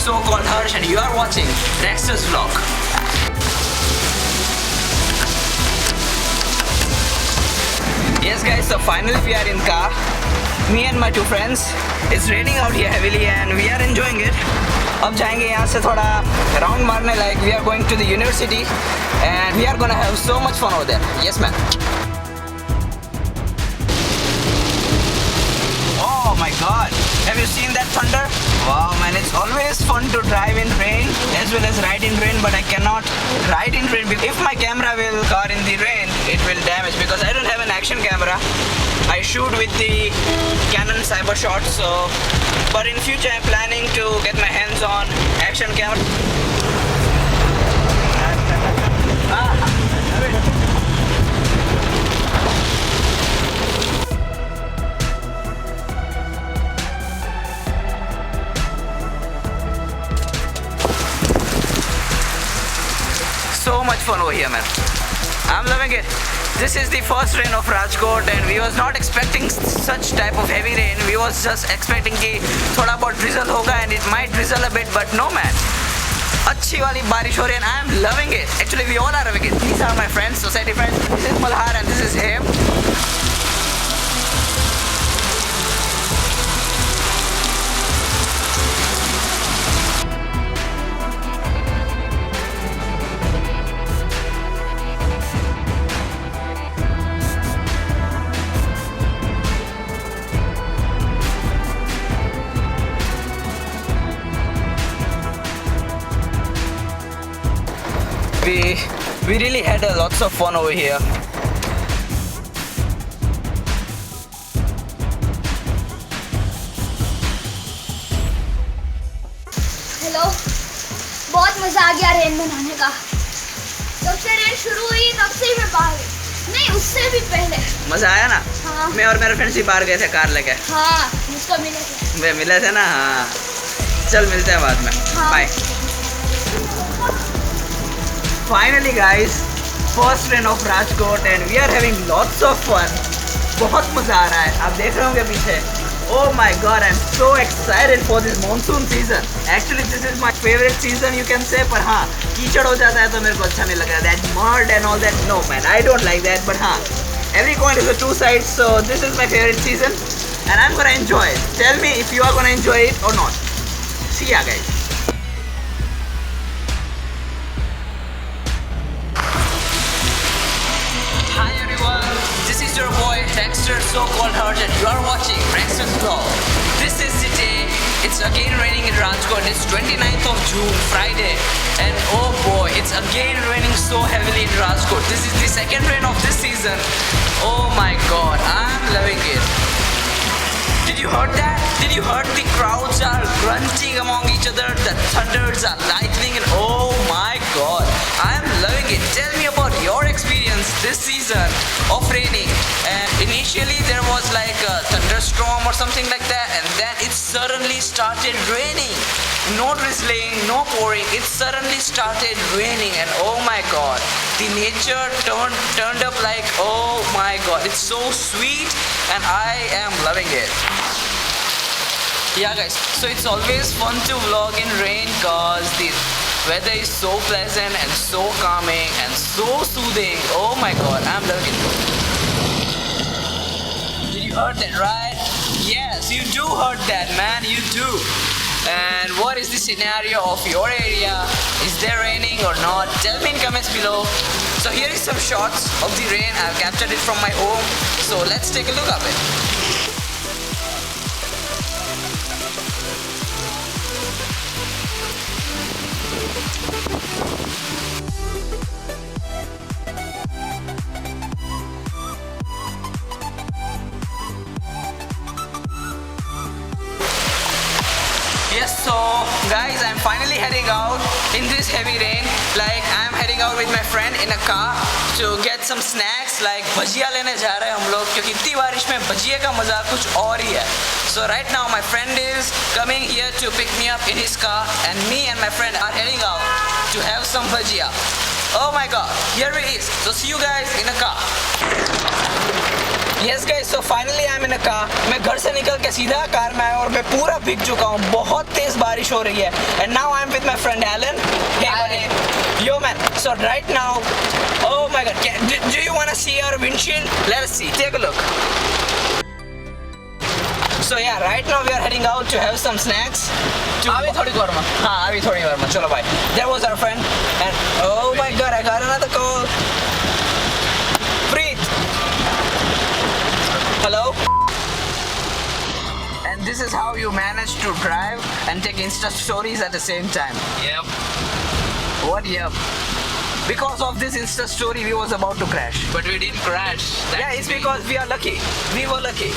so-called Harsh and you are watching Dexter's vlog. Yes guys, so finally we are in car. Me and my two friends. It's raining out here heavily and we are enjoying it. अब जाएंगे यहाँ से थोड़ा round मारने like we are going to the university and we are gonna have so much fun over there. Yes man. Oh my god. Have you seen that thunder? Wow man, it's always fun to drive in rain as well as ride in rain, but I cannot ride in rain because if my camera will car in the rain, it will damage because I don't have an action camera. I shoot with the Canon Cybershot, so but in future I'm planning to get my hands on action camera. So much fun over here man. I'm loving it. This is the first rain of Rajkot and we was not expecting such type of heavy rain. We was just expecting कि थोड़ा बहुत drizzle होगा and it might drizzle a bit, but no man. अच्छी वाली बारिश हो रही है and I am loving it. Actually we all are loving it. These are my friends, society friends. This is Malhar and this is him. We really had lots of fun over here. Hello, बहुत मजा आ गया rain में नहाने का। जब से rain शुरू हुई तब से ही मैं बाहर गई। नहीं, उससे भी पहले। मजा आया ना? हाँ। मैं और मेरे फ्रेंड्स ही बाहर गए थे कार लेके। हाँ, मुझको मिले थे। वे मिले थे ना? हाँ। चल मिलते हैं बाद में। हाँ। Bye. Finally guys, first rain of Rajkot and we are having lots of fun. बहुत मजा आ रहा है, आप देख रहे होंगे पीछे. Oh my god, I'm so excited for this monsoon season. Actually this is my favorite season you can say, पर हाँ कीचड़ हो जाता है तो मेरे को अच्छा नहीं लगता. That mud and all that, no man, I don't like that. But हाँ, every coin has a two sides, so this is my favorite season and I'm gonna enjoy it. Tell me if you are gonna enjoy it or not. See ya guys. Your boy Dexter, so-called Harsh, and you are watching Dexter's vlog. This is the day. It's again raining in Rajkot. It's 29th of June, Friday, and oh boy, it's again raining so heavily in Rajkot. This is the second rain of this season. Oh my god, I'm loving it. Did you heard that? Did you heard the crowds are grunting among each other? The thunders are lightning, and oh my god, I'm loving it. Tell me about your experience this season of raining. And initially there was like a thunderstorm or something like that, and then it suddenly started raining. No drizzling, no pouring. It suddenly started raining, and oh my god, the nature turned up like, oh my god, it's so sweet, and I am loving it. Yeah guys, so it's always fun to vlog in rain cause the weather is so pleasant and so calming and so soothing. Oh my god, I'm loving it. Did you heard that, right? Yes, you do heard that, man, you do. And what is the scenario of your area? Is there raining or not? Tell me in comments below. So here is some shots of the rain. I've captured it from my home. So let's take a look at it. Yes, so guys, I'm finally heading out in this heavy rain. Like I'm heading out with my friend in a car to get some snacks. Like भजिया लेने जा रहे हैं हम लोग क्योंकि इतनी बारिश में भजिए का मजा कुछ और ही है. So right now my friend is coming here to pick me up in his car, and me and my friend are heading out to have some bhajia. Oh my god, here it is. So see you guys in the car. Yes guys, so finally I'm in a car. मैं घर से निकल के सीधा car में आया और मैं पूरा भीग चुका हूँ. बहुत तेज बारिश हो रही है. And now I'm with my friend Alan. Hey buddy. Yo man. So right now, oh my god. Do you wanna see our windshield? Let's see. Take a look. So yeah, right now we are heading out to have some snacks. अभी थोड़ी देर में. हाँ अभी थोड़ी देर में. चलो भाई. There was our friend. And oh my god, I got another call. Breathe. Hello? And this is how you manage to drive and take Insta stories at the same time. Yep. What yep? Because of this Insta story, we was about to crash. But we didn't crash. Yeah, it's because we are lucky. We were lucky.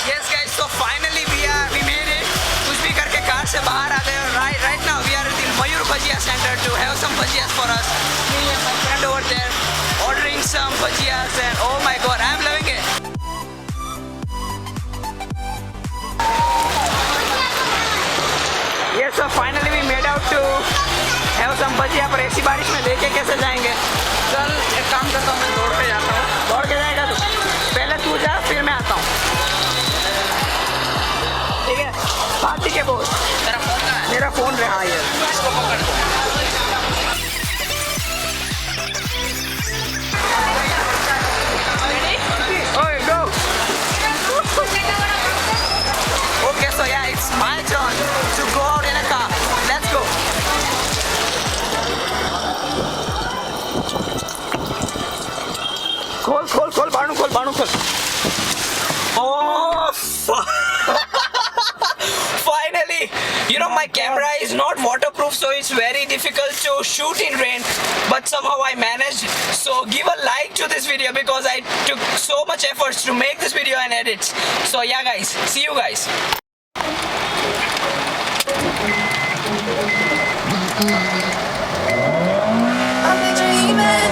Yes guys, so finally we made it. कुछ भी करके car से बाहर आ गए. Right now we are in Mayur Bhajia Center to have some bhajias for us. Me and my friend over there ordering some bhajias and oh my god, I'm loving it. Yes, so finally we made out to have some bhajiya. पर ऐसी बारिश में लेके कैसे जाएंगे? चल एक काम करता हूँ, मैं दौड़ के जाता हूँ. दौड़ के जाएगा तू? पहले तू जा, फिर मैं आता हूँ. ठीक है? हाँ ठीक है बोल. तेरा फोन कहाँ है? मेरा फोन रहा है. इसको पकड़ दो. Okay, go. Okay, so yeah, it's my turn to go out in a car. Let's go. खोल बाणू खोल. Oh, fuck. Finally, you know my camera is not waterproof, so it's very difficult to shoot in rain, but somehow I managed. So give a like to this video because I took so much efforts to make this video and edits. So yeah guys, see you guys. I'll be dreaming.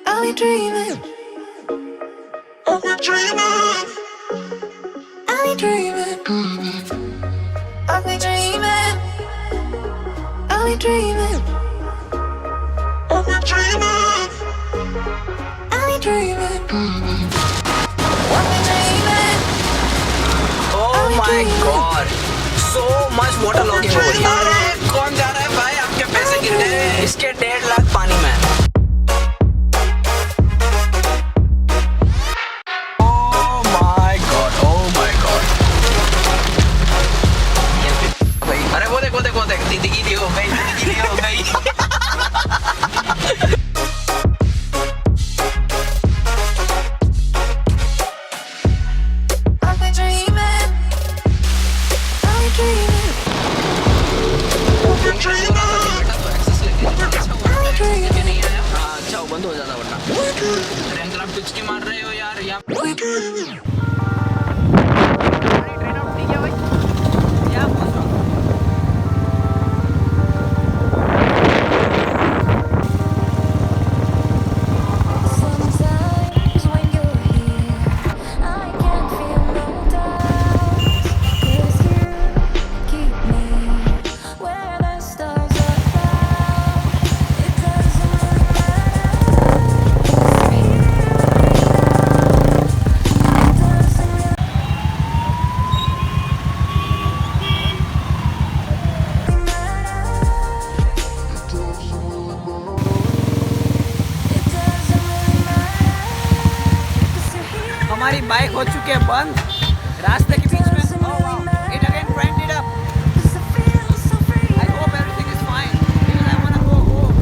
I'll be dreaming. I'll be dreaming. I'll be dreaming. I'll be dreaming. I'll be dreaming. I'll be dreaming. I'll be dreaming. I'll be dreaming. Oh my god, so much water logging over here. अरे कौन जा रहा है भाई? आपके पैसे गिर गए. इसके 1.5 लाख पानी में. Oh my god. अरे वो देख दीदी की हो गई. I'll be dreaming. I'll be dreaming. I'll be dreaming. बेटा तो एक्सेस लेके अच्छा हुआ. I'll be dreaming. नहीं आया. हाँ अच्छा वो बंद हो जाता वरना. अरे अंकल आप कुछ क्यों मार रहे हो यार? यहाँ I'll be dreaming. Sometimes when you're here, I can feel no doubts. 'Cause you keep me where the stars are found. It doesn't really matter 'cause you're here right now. It doesn't really हमारी bike हो चुकी है बंद रास्ते के बीच में. Oh wow, it again cranked it up. I hope everything is fine because I wanna go home.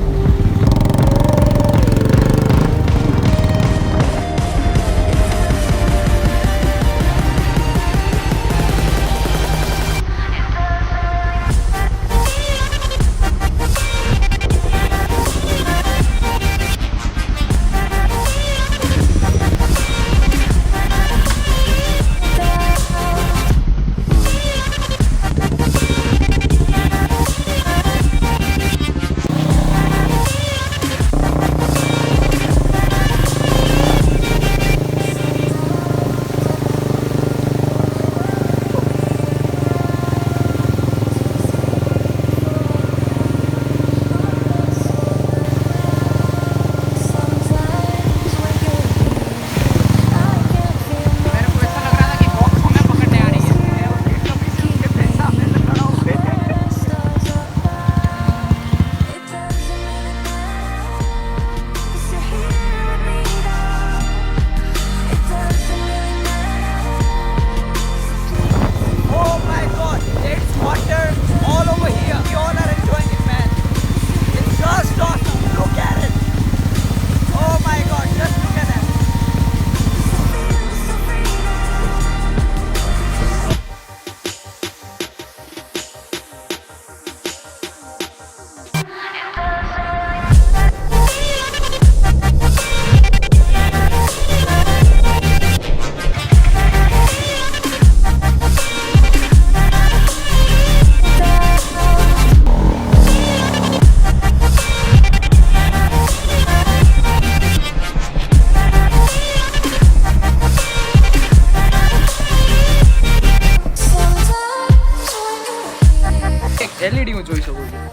LED હું જોઈ શકું છું.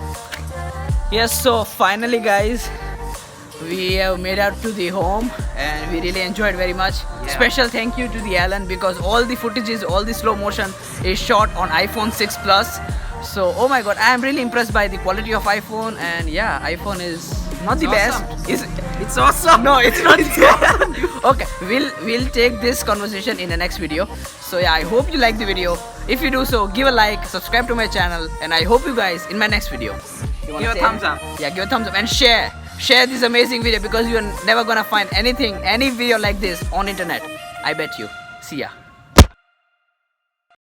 Yes, so finally guys, we have made out to the home and we really enjoyed very much. Special thank you to the Alan because all the footages, all the slow motion is shot on iPhone 6 Plus. So oh my god, I am really impressed by the quality of iPhone, and yeah, iPhone is not the best. It's awesome. No, it's not. Okay, we'll take this conversation in the next video. So yeah, I hope you like the video. If you do so, give a like, subscribe to my channel, and I hope you guys in my next video. Give a thumbs up. Yeah, give a thumbs up and share this amazing video because you're never gonna find any video like this on internet. I bet you. See ya.